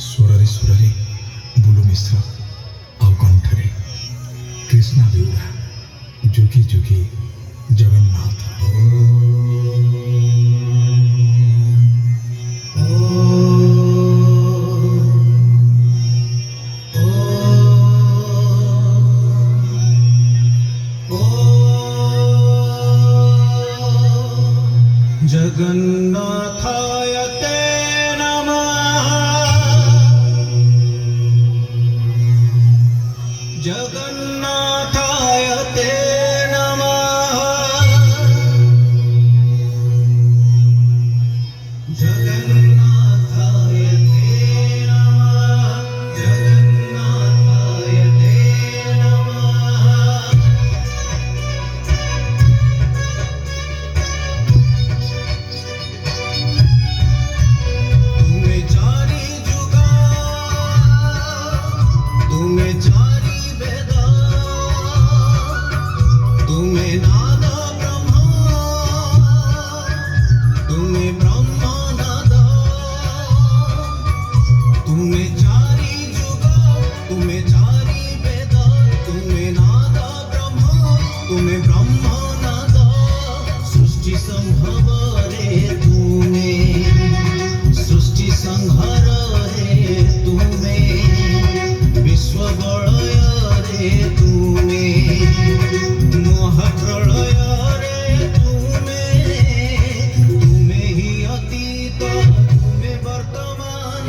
ସ୍ୱରରେ ସ୍ୱରରେ ବୁଲୁ ମିଶ୍ର ଆଉ କଣ୍ଠରେ କୃଷ୍ଣା ବେଉରା ଯୁଗେ ଯୁଗେ ଜଗନ୍ନାଥ। जगन्नाथाय ते नमः। जगन्नाथाय ते नमः। जगन्नाथाय ते नमः। जगन्नाथाय ते नमः। तुम्हें चारी जुगा, तुम्हें चारी वेदा, तुम्हें नाद ब्रह्मा, तुम्हें ब्रह्म नाद, तुम्हें चारी जुगा, तुम्हें चारी वेदा, तुम्हें नाद ब्रह्मा, तुम्हें ब्रह्म नाद, सृष्टि संभव रे तुम्हें, सृष्टि संहार रे तुमे, विश्व बलय रे तुमे, महाप्रलय रे तुमे, तुमे ही अतीत, तुमे वर्तमान,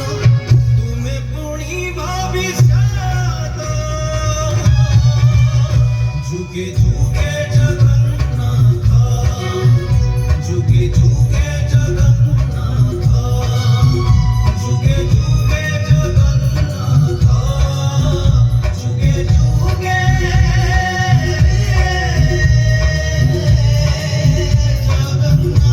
तुमे पुणी भविष्यत, जुगे जुगे जगन्नाथ, जुगे जुगे जगन्नाथ, जुगे जुगे जगन्नाथ, जुगे जुगे जगन्नाथ।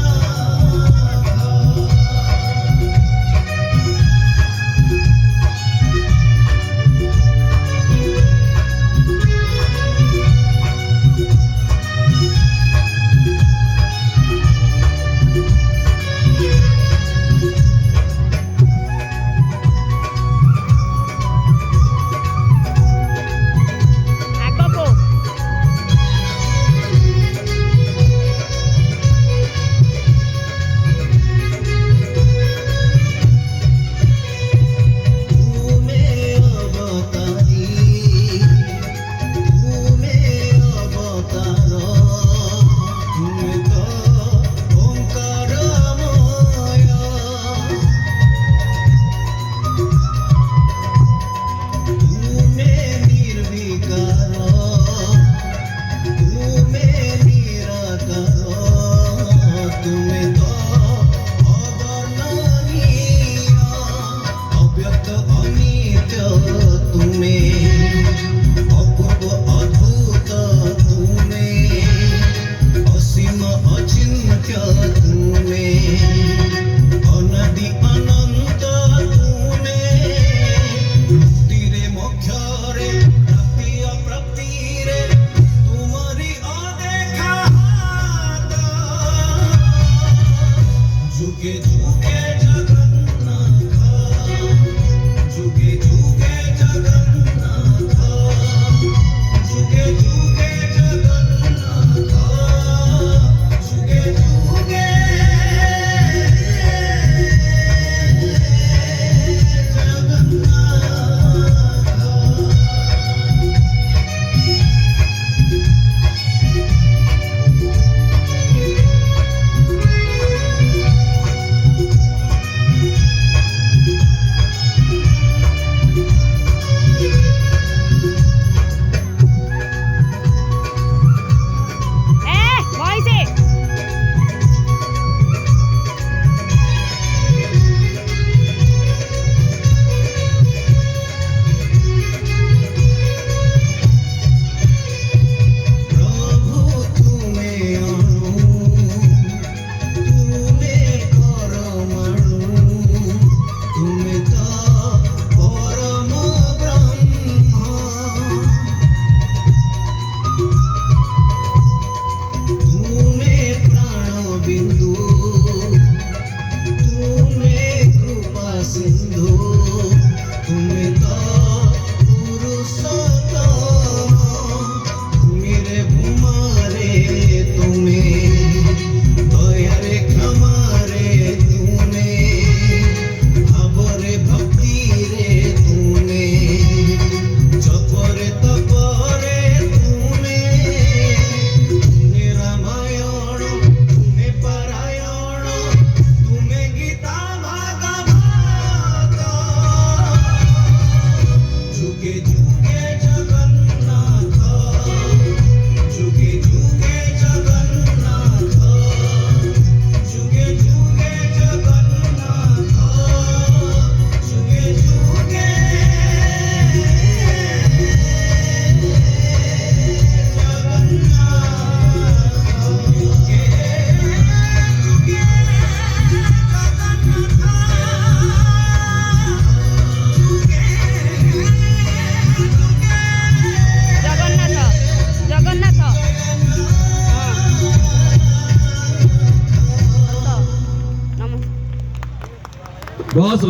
ବନ୍ଧୁ ତୁମେ ତ ପୁରୁଷୋତ୍ତମ ଭୂମିରେ ଭୂମାରେ ତୁମେ ଦୟାରେ କ୍ଷମାରେ ତୁମେ ଭାବରେ ଭକ୍ତିରେ ତୁମେ ଜପରେ ତପରେ ତୁମେ ତୁମେ ରାମାୟଣ ତୁମେ ପାରାୟଣ ତୁମେ ଗୀତା ଭାଗବତ ଯୁଗେ ଯୁଗେ ଜଗନ୍ନାଥ ଯୁଗେ ଯୁଗେ ଜଗନ୍ନାଥ ଯୁଗେ ଯୁଗେ ଜଗନ୍ନାଥ ଯୁଗେ ଯୁଗେ ଜଗନ୍ନାଥ ଜଗନ୍ନାଥ ନମସ୍କାର। बहुत सुंदर।